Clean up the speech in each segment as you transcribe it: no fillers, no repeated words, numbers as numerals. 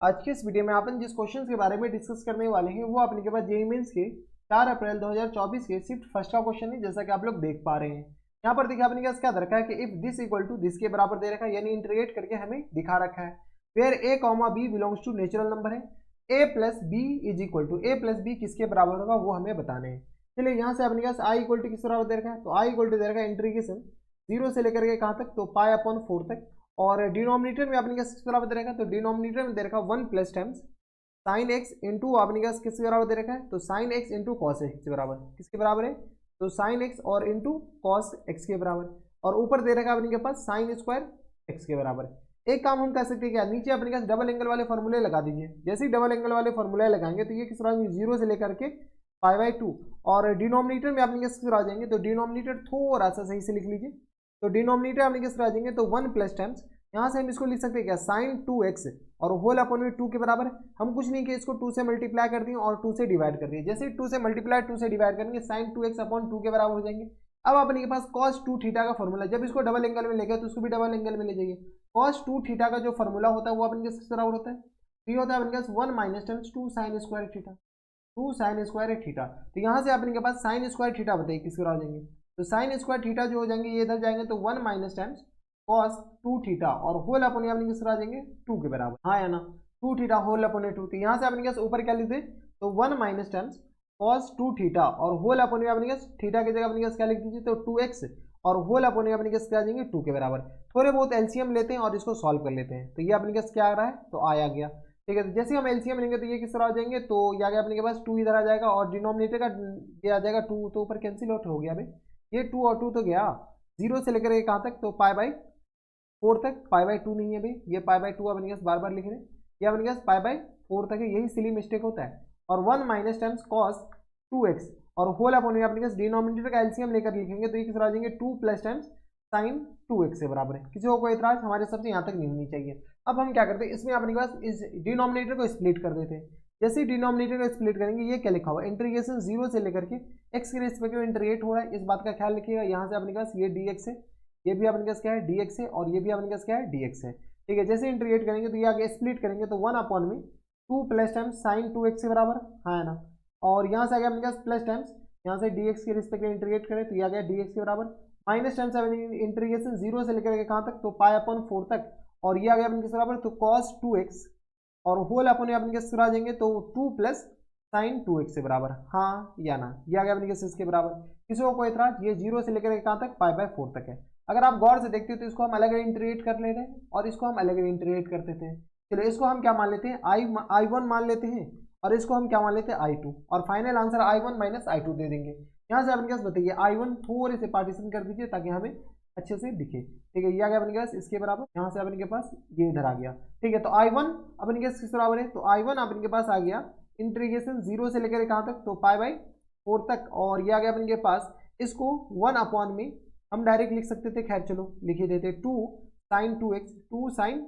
आज के इस वीडियो में अपन जिस क्वेश्चन के बारे में डिस्कस करने वाले हैं वो अपने के पास जेईई मेंस के 4 अप्रैल 2024 के शिफ्ट फर्स्ट का क्वेश्चन है, जैसा कि आप लोग देख पा रहे हैं। यहाँ पर देखिए अपने के पास क्या रखा है कि if this equal to this के बराबर दे रखा है, यानी इंटीग्रेट करके हमें दिखा रखा है। Where a comma B belongs to natural number है, a plus B is equal to a plus B किसके बराबर होगा वो हमें बताने हैं। चलिए यहाँ से अपने के पास i इक्वल टू किस बराबर दे रखा है, तो i इक्वल टू दे रखा है इंटीग्रेशन 0 से लेकर के कहाँ तक, तो पाई अपॉन 4 तक। और डिनोमिनेटर में अपने किस बराबर दे रखा है, तो डिनोमिनेटर में दे रखा है 1 plus times sine x into अपने पास किसके बराबर दे रखा है, तो sine x into cos x के बराबर। किसके बराबर है, तो साइन एक्स और इंटू कॉस एक्स के बराबर। और ऊपर दे रखा है अपने के पास साइन स्क्वायर एक्स के बराबर। एक काम हम कर सकते हैं क्या, नीचे अपने पास डबल एंगल वाले फॉर्मूले लगा दीजिए। जैसे ही डबल एंगल वाले फॉर्मूले लगाएंगे तो ये किस तरह 0 से लेकर के पाई बाई 2। और डिनोमिनेटर में अपने किस तरह आ जाएंगे, तो डिनोमिनेटर थोड़ा सा सही से लिख लीजिए। तो डिनोमिनेटर अपने किस तरह आ जाएंगे, तो 1 प्लस टाइम्स यहाँ से हम इसको लिख सकते हैं क्या, साइन 2x और होल अपॉन में 2 के बराबर। हम कुछ नहीं किए, इसको 2 से मल्टीप्लाई कर दिए और 2 से डिवाइड कर दिए। जैसे 2 से मल्टीप्लाई 2 से डिवाइड करेंगे साइन 2x अपॉन 2 के बराबर हो जाएंगे। अब अपने के पास cos 2 थीटा का फॉर्मूला, जब इसको डबल एंगल में लेके तो उसको भी डबल एंगल में ले जाइए। cos 2 थीटा का जो फॉर्मूला होता है वो अपने किस बराबर होता है, ये होता है अपने पास 1 minus times 2 sine square theta, 2 sine square theta. तो यहाँ से अपने के पास साइन स्क्वायर थीटा बताइए किसके बराबर हो जाएंगे, तो साइन स्क्वायर थीटा जो हो जाएंगे ये इधर जाएंगे तो 1 माइनस टाइम्स cos 2 थीटा और होल अपॉन अपने किस तरह आ जाएंगे 2 के बराबर। हाँ या ना, 2 थीटा होल अपॉन 2। तो यहाँ से अपने पास ऊपर क्या लिखते, तो 1 माइनस टाइम्स cos 2 थीटा और होल अपॉन अपने पास थीटा की जगह अपने पास क्या लिख दीजिए, तो 2x और होल अपॉन अपने पास क्या आ जाएंगे 2 के बराबर। थोड़े बहुत एलसीएम लेते हैं और इसको सॉल्व कर लेते हैं। तो ये अपने पास क्या आ रहा है, तो आ गया। ठीक है, तो जैसे हम एलसीएम लेंगे तो ये किस तरह आ जाएंगे, तो ये आ गया अपने के पास 2 इधर आ जाएगा और डिनोमिनेटर का ये आ जाएगा 2, तो ऊपर कैंसिल आउट हो गया भाई। ये 2 और 2 तो गया 0 से लेकर कहाँ तक, तो पाई बाई 4 तक। पाई बाई 2 नहीं है भाई, ये पाई बाई 2 अपने पास बार बार लिख रहे हैं, ये अपने पास पाई बाई 4 तक है, यही सिली मिस्टेक होता है। और 1 माइनस टाइम्स कॉस 2x और होल अपॉन अपने पास डिनोमिनेटर का एलसीएम लेकर लिखेंगे तो ये किस तरह आ जाएंगे 2 प्लस टाइम्स साइन 2x से बराबर है। किसी को कोई इतराज हमारे सबसे यहाँ तक नहीं होनी चाहिए। अब हम क्या करते हैं, इसमें अपने पास इस डिनोमिनेटर को स्प्लिट कर देते हैं। जैसे ही डिनोमिनेटर को स्प्लिट करेंगे ये क्या लिखा हुआ है, इंटीग्रेशन 0 से लेकर के x के रिस्पेक्ट में इंटीग्रेट हो रहा है, इस बात का ख्याल रखिएगा। यहाँ से अपने पास ये dx है, ये भी अपने पास क्या है dx है और ये भी अपने पास क्या है dx है। ठीक है, जैसे इंटीग्रेट करेंगे तो ये आगे स्प्लिट करेंगे तो 1 अपॉन में 2 प्लस टाइम्स साइन 2x के बराबर, हाँ है ना। और यहाँ से आ गया अपने पास प्लस टाइम्स, यहाँ से dx के रिस्पेक्ट में इंटीग्रेट करें तो ये आ गया dx के बराबर। माइनस टाइम्स इंटीग्रेशन 0 से लेकर के कहाँ तक, तो पाई अपॉन 4 तक और ये आ गया अपने किस बराबर, तो cos 2x और होल अपने अपने किस आ जाएंगे, तो 2 प्लस साइन 2x से बराबर, हाँ या ना। ये आ गया अपने किस इसके बराबर। किसी को कोई इतराज, ये 0 से लेकर के कहाँ तक, पाई बाई 4 तक है। अगर आप गौर से देखते हो तो इसको हम अलग अलग इंटीग्रेट कर लेते हैं और इसको हम अलग अलग इंटीग्रेट करते थे। चलो इसको हम क्या मान लेते हैं, I1 मान लेते हैं और इसको हम क्या मान लेते हैं I2 और final answer I1 minus I2 दे देंगे। यहाँ से अपने पास बताइए I1 थोड़े से पार्टीशन कर दीजिए ताकि हमें अच्छे से दिखे। ठीक है, ये आ गया अपने पास इसके बराबर, यहाँ से अपने के पास ये इधर आ गया। ठीक है, तो I1 अपने के किस बराबर है, तो I1 अपने के पास आ गया इंटीग्रेशन 0 से लेकर कहाँ तक, तो पाई बाई 4 तक और ये आ गया अपने के पास। इसको 1 अपॉन में हम डायरेक्ट लिख सकते थे, खैर चलो लिख ही देते 2 साइन 2x, 2 साइन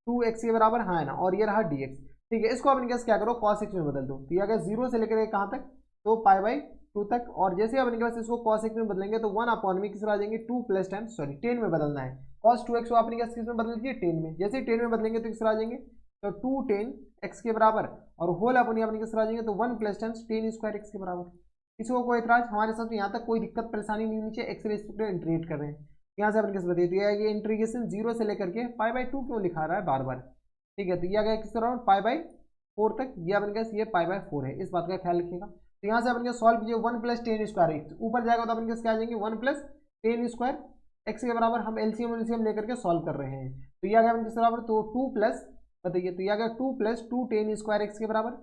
2x के बराबर, हाँ है ना। और ये रहा dx। ठीक है, इसको अपने पास क्या करो cos x में बदल दो, तो ये आ गया 0 से लेकर कहाँ तक, तो पाई बाई 2 तक। और जैसे अपने पास इसको cos x में बदलेंगे तो 1 अपॉन में किस आ जाएंगे 2 प्लस टाइम्स, सॉरी 10 में बदलना है। cos 2x को अपने पास किस में बदल दीजिए 10 में। जैसे ही 10 में बदलेंगे तो किस आ जाएंगे, तो 2 10 x के बराबर और होल अपने अपने किस आ जाएंगे, तो 1 प्लस टाइम्स 10 स्क्वायर x के बराबर। किसी को कोई इतराज, हमारे साथ यहाँ तक कोई दिक्कत परेशानी नहीं होनी चाहिए। एक्स रेस्पेक्ट में इंटीग्रेट कर रहे हैं, यहाँ से अपने किस बताइए, तो ये इंटीग्रेशन 0 से लेकर के पाई बाई 2 क्यों लिखा रहा है बार बार। ठीक है, तो ये आ गया किस तरह पाई बाई 4 तक, ये अपने पास ये पाई बाई 4 है, इस बात का ख्याल रखिएगा। तो यहाँ से अपने सॉल्व कीजिए 1 प्लस 10 स्क्वायर एक्स, ऊपर जाएगा तो अपने पास क्या आ जाएंगे 1 प्लस 10 स्क्वायर एक्स के बराबर। हम एलसीएम लेकर के सॉल्व कर रहे हैं, तो ये आ गया अपने किस बराबर, तो 2 प्लस बताइए, तो ये आ गया 2 प्लस 2 10 स्क्वायर एक्स के बराबर,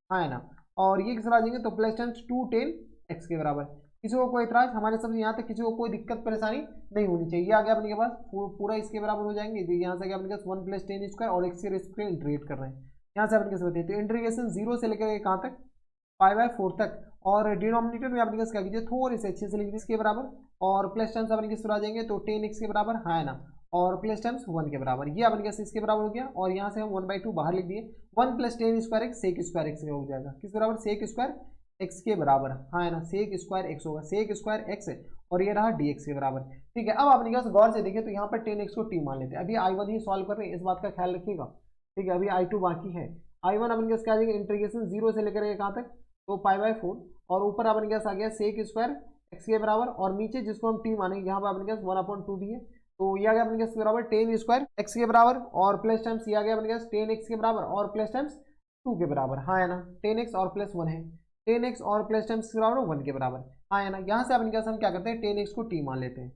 हाँ है ना। और ये किस आ जाएंगे, तो प्लस टाइम्स 2 10 एक्स के बराबर। किसी को कोई इतराज, हमारे सब यहाँ तक किसी को कोई दिक्कत परेशानी नहीं होनी चाहिए। ये आ गया अपने के पास पूरा इसके बराबर हो जाएंगे। तो यहाँ से गया अपने पास 1 प्लस 10 स्क्वायर और एक्स के रेस्पेक्ट में इंटीग्रेट कर रहे हैं। यहाँ से अपने कैसे बताइए, तो इंटीग्रेशन 0 से लेकर कहाँ तक, पाई बाई 4 तक। और डिनोमिनेटर में अपने क्या कीजिए थोड़ी से अच्छे से लिख दीजिए इसके बराबर और प्लस टाइम्स अपने किस तरह आ जाएंगे, तो 10x के बराबर, हाँ है ना। और प्लस टाइम्स 1 के बराबर, ये अपने कैसे इसके बराबर हो गया। और यहाँ से हम 1/2 बाहर लिख दिए, 1 plus 10 square X sec square X हो जाएगा, किस बराबर सेक स्क्वायर एक्स के बराबर, हाँ है ना। सेक स्क्वायर एक्स होगा, सेक स्क्वायर एक्स और ये रहा dx के बराबर। ठीक है, अब अपने पास गौर से देखिए तो यहाँ पर 10x को t मान लेते हैं। अभी I1 ही सॉल्व कर रहे हैं, इस बात का ख्याल रखिएगा। ठीक है, अभी I2 बाकी है। I1 अपन के क्या आ जाएगा, इंटीग्रेशन 0 से लेकर के कहाँ तक, तो π/4, और ऊपर अपन के आ गया सेक स्क्वायर एक्स के बराबर, और नीचे जिसको हम टी मानेंगे यहाँ पर अपन के 1/2 भी है, तो ये आ गया अपन के बराबर टेन स्क्वायर एक्स के बराबर, और प्लस टाइम्स ये आ गया अपन के 10x के बराबर, और प्लस टाइम्स 2 के बराबर, हाँ है ना, 10x और प्लस 1 है, 10x और प्लस टाइम्स के बराबर 1 के बराबर, हाँ है ना। यहाँ से अपन के हम क्या करते हैं, 10x को टी मान लेते हैं,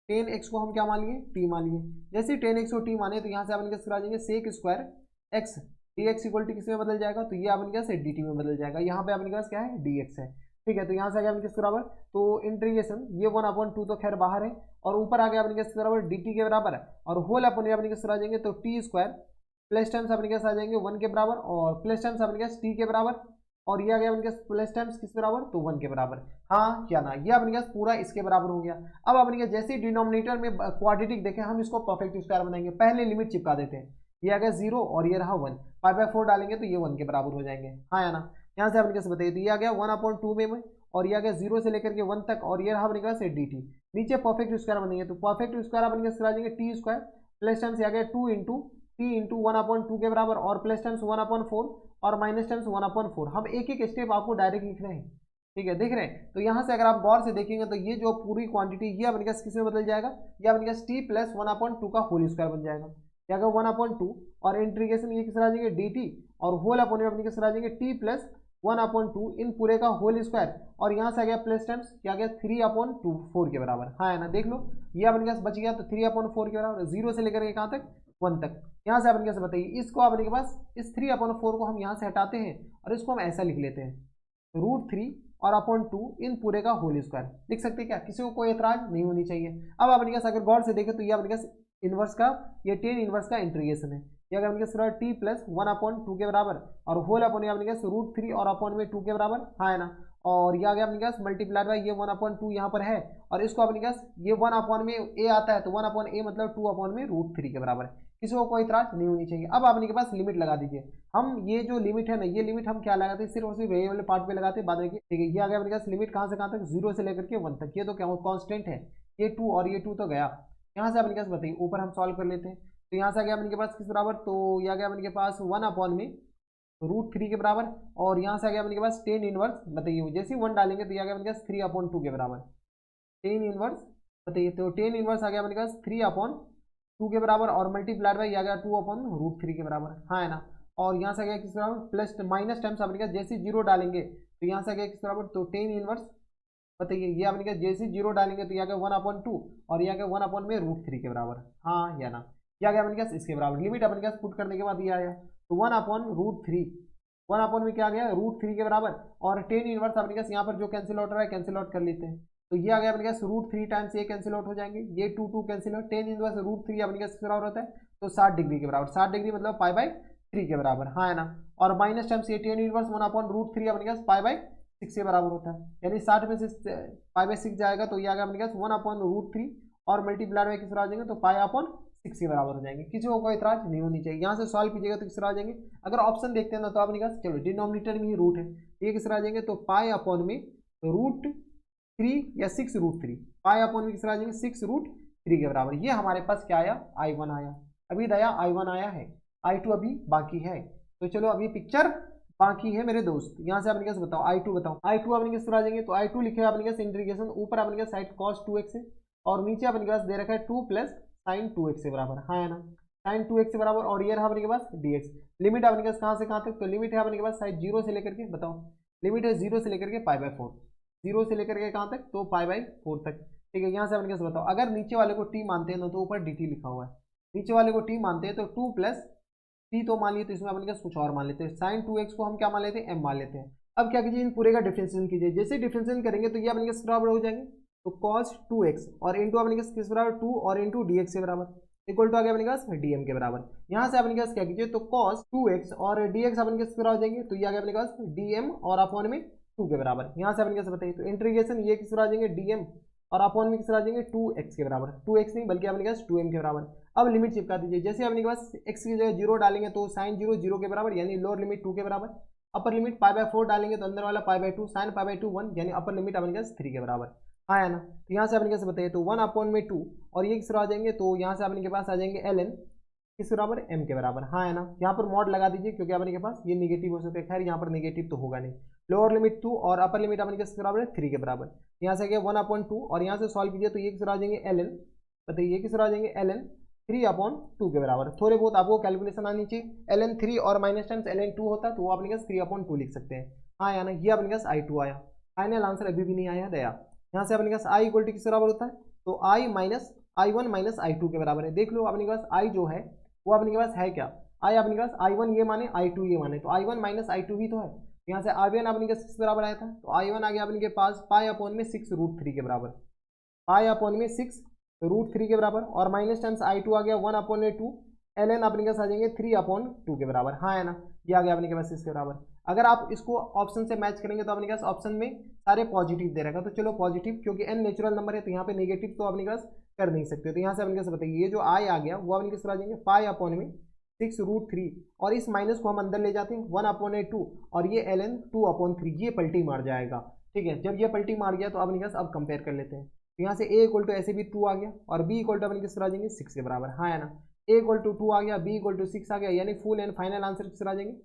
10x को हम क्या मान लिए, टी मान लिए। जैसे 10x को टी माने तो यहाँ से अपन क्या आ जाएंगे sec square X dx equal to किस में बदल जाएगा, तो ये अपन क्या से dt में बदल जाएगा, यहाँ पे अपन के पास क्या है dx है, ठीक है। तो यहाँ से आ गया अपन किस बराबर, तो इंटीग्रेशन ये 1/2 तो खैर बाहर है, और ऊपर आ गया अपन किस बराबर dt के बराबर, और होल अपन अपन किस आ जाएंगे, तो टी स्क्वायर प्लस टाइम्स अपन के आ जाएंगे 1 के बराबर, और प्लस टाइम्स अपन के टी के बराबर, और ये आ गया अपन के प्लस टाइम्स किस बराबर, तो 1 के बराबर, हाँ क्या ना, ये अपन के पूरा इसके बराबर हो गया। अब अपन के जैसे डिनोमिनेटर में क्वाड्रेटिक देखें, हम इसको परफेक्ट स्क्वायर बनाएंगे, पहले लिमिट चिपका देते हैं, ये आ गया 0 और ये रहा 1, π/4 डालेंगे तो ये 1 के बराबर हो जाएंगे, हाँ है ना। यहाँ से अपन कैसे बताइए, तो ये आ गया 1/2 में, और ये आ गया 0 से लेकर के 1 तक, और ये रहा अपन के पास dt, नीचे परफेक्ट स्क्वायर बनेंगे, तो परफेक्ट स्क्वायर अपन के आ जाएंगे टी स्क्वायर प्लस टाइम्स आ गया 2 इंटू टी इंटू 1/2 के बराबर, और प्लस टाइम्स 1/4 और माइनस टाइम्स 1/4, हम एक एक स्टेप आपको डायरेक्ट लिख रहे हैं, ठीक है, देख रहे हैं। तो यहाँ से अगर आप गौर से देखेंगे तो ये जो पूरी क्वांटिटी ये अपन के किस में बदल जाएगा, ये अपन के टी प्लस 1/2 का होल स्क्वायर बन जाएगा, क्या 1/2, और इंटीग्रेशन ये किस आ जाएंगे dt, और होल अपॉन में अपने किस आ जाएंगे टी प्लस 1/2 इन पूरे का होल स्क्वायर, और यहाँ से आ गया प्लस टाइम्स क्या गया 3/2 4 के बराबर, हाँ है ना, देख लो ये अपन के पास बच गया, तो 3/4 के बराबर, 0 से लेकर के कहाँ तक 1 तक। यहाँ से अपन कैसे बताइए, इसको अपने के पास इस 3/4 को हम यहाँ से हटाते हैं, और इसको हम ऐसा लिख लेते हैं √3 और /2 इन पूरे का होल स्क्वायर, लिख सकते हैं क्या, किसी को कोई एतराज नहीं होनी चाहिए। अब अपने पास अगर गौर से देखें तो ये अपने पास इनवर्स का, ये टेन इनवर्स का इंटीग्रेशन है, ये अगर अपने पास टी प्लस 1/2 के बराबर, और होल अपॉन अपने पास √3 और अपॉन में 2 के बराबर, हाँ है ना, और ये आ गया अपने पास मल्टीप्लाइड बाय ये 1/2 यहाँ पर है, और इसको अपने पास ये 1/में a आता है, तो 1/a मतलब 2/में √3 के बराबर, किसी को कोई इतराज नहीं होनी चाहिए। अब आपने के पास लिमिट लगा दीजिए, हम ये जो लिमिट है ना, ये लिमिट हम क्या लगाते हैं, सिर्फ और सिर्फ ये वाले पार्ट पे लगाते हैं, बाद में ठीक है। ये आ गया अपने पास लिमिट कहाँ से कहाँ तक, 0 से लेकर के 1 तक, ये तो क्या कॉन्स्टेंट है, ये 2 और ये 2 तो गया। यहाँ से अपने पास बताइए, ऊपर हम सॉल्व कर लेते हैं, तो यहाँ से आ गया अपने के पास किस बराबर, तो ये आ गया अपने के पास 1/में √3 के बराबर, और यहाँ से आ गया अपने के पास टेन इनवर्स, बताइए जैसे 1 डालेंगे तो ये आ गया अपने पास 3/2 के बराबर, टेन इनवर्स, बताइए तो टेन इनवर्स आ गया अपने पास 3/2 के बराबर, और मल्टीप्लाइड बाई आ गया 2/√3 के बराबर, हाँ है ना। और यहाँ से आ गया किस बराबर, प्लस माइनस टाइम्स अपने पास जैसे 0 डालेंगे तो यहाँ से आ गया किस बराबर, तो टेन इनवर्स, बताइए ये अपने पास जैसे 0 डालेंगे तो ये आ गया 1/2, और ये आ गया 1/√3 के बराबर, हाँ या ना, ये आ गया अपने पास इसके बराबर। लिमिट अपने पास पुट करने के बाद ये आया, तो 1/√3, 1 में क्या आ गया √3 के बराबर, और टेन इनवर्स अपने पास यहाँ पर जो कैंसिल आउट रहा है कैंसिल आउट कर लेते हैं, तो ये आ गया अपने पास √3 टाइम्स ये कैंसिल आउट हो जाएंगे, ये 2 कैंसिल आउट, टेन इनवर्स √3 अपने पास बराबर होता है, तो 60 डिग्री के बराबर, 60 डिग्री मतलब π/3 के बराबर, हाँ है ना। और माइनस टाइम्स ये टेन इनवर्स 1/√3 अपने पास π/6 के बराबर होता है, यानी 60 में से π/6 जाएगा, तो ये आ गया अपने पास 1/√3 और मल्टीप्लाइड में किस तरह आ जाएंगे, तो π/6 के बराबर हो जाएंगे, किसी को कोई इतराज नहीं होनी चाहिए। यहाँ से सॉल्व कीजिएगा तो किस तरह आ जाएंगे, अगर ऑप्शन देखते हैं ना तो आपने कहा चलो डिनोमिनेटर में ही रूट है, ये किस तरह आ जाएंगे, तो π/में √3 या 6√3, π/में किस तरह आ जाएंगे 6√3 के बराबर। ये हमारे पास क्या आया, I1 आया, अभी दया I1 आया है, I2 अभी बाकी है। तो चलो अभी पिक्चर बाकी है मेरे दोस्त, यहाँ से आपने कैसे बताओ I2 बताओ, I2 आपने किस तरह आ जाएंगे, तो I2 लिखे आपने कैसे इंटीग्रेशन, ऊपर आपने कैसे साइड cos 2x है, और नीचे आपने पास दे रखा है 2 प्लस sin 2x से बराबर, हाँ है ना, sin 2x से बराबर, और ये रहा अपने के पास dx। लिमिट आपने पास कहाँ से कहाँ तक, तो लिमिट है अपने के पास साइड 0 से लेकर के, बताओ लिमिट है 0 से लेकर के π/4, 0 से लेकर के कहाँ तक, तो π/4 तक, ठीक है। यहाँ से अपने कैसे बताओ, अगर नीचे वाले को t मानते हैं ना तो ऊपर dt लिखा हुआ है, नीचे वाले को t मानते हैं तो 2 प्लस t तो मान लिए, तो इसमें अपने कुछ और मान लेते हैं, sin 2x को हम क्या मान लेते हैं, m मान लेते हैं। अब क्या कीजिए, इन पूरे का डिफरेंशिएशन कीजिए, जैसे डिफरेंशिएशन करेंगे तो ये अपने के बराबर हो जाएंगे, तो cos 2x और इंटू अपने किस बराबर 2 और इंटू dx के बराबर, इक्वल टू आ गया अपने पास dm के बराबर। यहाँ से अपने पास क्या कीजिए, तो cos 2x और dx अपने किस बराबर हो जाएंगे, तो ये आ गया अपने पास dm और अपॉन में 2 के बराबर। यहाँ से अपने कैसे बताइए, तो इंटीग्रेशन ये किस बराबर आ जाएंगे dm और अपॉन में किस बराबर आ जाएंगे 2x के बराबर, 2x नहीं बल्कि अपने पास 2m के बराबर। अब लिमिट चिपका दीजिए, जैसे अपने पास x की जगह 0 डालेंगे तो sin 0 0 के बराबर, यानी लोअर लिमिट 2 के बराबर, अपर लिमिट π/4 डालेंगे तो अंदर वाला π/2, sin π/2 1, यानी अपर लिमिट अपने पास 3 के बराबर, हाँ है ना। तो यहाँ से अपने कैसे बताइए, तो 1/2 और ये किस तरह आ जाएंगे, तो यहाँ से अपने के पास आ जाएंगे ln किस बराबर, एम के बराबर, हाँ है ना। यहाँ पर मॉड लगा दीजिए क्योंकि अपने के पास ये निगेटिव हो सकता है, खैर यहाँ पर निगेटिव तो होगा नहीं। लोअर लिमिट 2 और अपर लिमिट अपने किस बराबर है, 3 के बराबर। यहाँ से आ गया 1/2 और यहाँ से सॉल्व कीजिए तो ये किस आ जाएंगे ln, बताइए ये किस आ जाएंगे ln 3/2 के बराबर। थोड़े बहुत आपको कैलकुलेशन आनी चाहिए। ln 3 और माइनस टाइम्स ln 2 होता तो वो अपने पास 3/2 लिख सकते हैं, हाँ या ना। ये अपने पास I2 आया, फाइनल आंसर अभी भी नहीं आया दया। यहाँ से अपने पास I इक्वल टू किस बराबर होता है, तो I1 माइनस I2 के बराबर है। देख लो अपने पास I जो है वो अपने के पास है क्या, I अपने पास I1 ये माने I2 ये माने, तो I1 माइनस I2 भी तो है। यहाँ से I1 अपने के 6 बराबर आया था, तो I1 आ गया अपने के पास पाई अपॉन में 6√3 के बराबर, पाई अपॉन में 6√3 के बराबर, और माइनस टाइम्स I2 आ गया 1/2 ln अपने के पास आ जाएंगे 3/2 के बराबर, हाँ है ना। ये आ गया अपने के पास इसके बराबर। अगर आप इसको ऑप्शन से मैच करेंगे तो अपने पास ऑप्शन में सारे पॉजिटिव दे रहेगा, तो चलो पॉजिटिव, क्योंकि n नेचुरल नंबर है तो यहाँ पे नेगेटिव तो अपने पास कर नहीं सकते। तो यहाँ से अपने पास बताइए ये जो I आ गया वो अपने किस तरह आ जाएंगे, पाई अपॉन में 6√3, और इस माइनस को हम अंदर ले जाते हैं 1/2, और ये ln 2/3, ये पलटी मार जाएगा। ठीक है, जब ये पलटी मार गया तो अपने पास अब कंपेयर कर लेते हैं। तो यहाँ से a इक्वल टू ऐसे भी 2 आ गया, और b इक्वल टू अपने किस तरह आ जाएंगे, 6 के बराबर, हाँ है ना। a इक्वल टू 2 आ गया, b इक्वल टू 6 आ गया, यानी फुल एंड फाइनल आंसर किस तरह आ जाएंगे,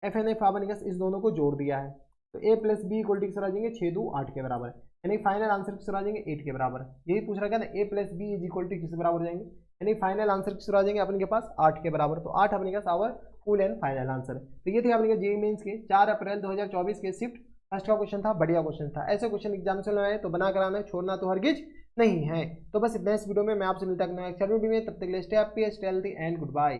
एफ एन एफ अपने पास इस दोनों को जोड़ दिया है, तो a plus B equal to किस तरह आ जाएंगे, 6 2 8 के बराबर, यानी फाइनल आंसर किस तरह आ जाएंगे, 8 के बराबर। यही पूछ रहा था, a plus B is equal to किस बराबर हो जाएंगे, यानी फाइनल आंसर किस तरह आ जाएंगे अपने के पास, 8 के बराबर। तो 8 अपने पास our full and final answer. तो ये थे अपने जेईई मेंस के 4 अप्रैल 2024 के शिफ्ट फर्स्ट का क्वेश्चन था, बढ़िया क्वेश्चन था। ऐसे क्वेश्चन एग्जाम से आए तो बना कर आना, छोड़ना तो हरगिज नहीं है। तो बस इतना इस वीडियो में, मैं आपसे मिलता है नेक्स्ट वीडियो में, तब तक के लिए stay happy, stay healthy and good bye.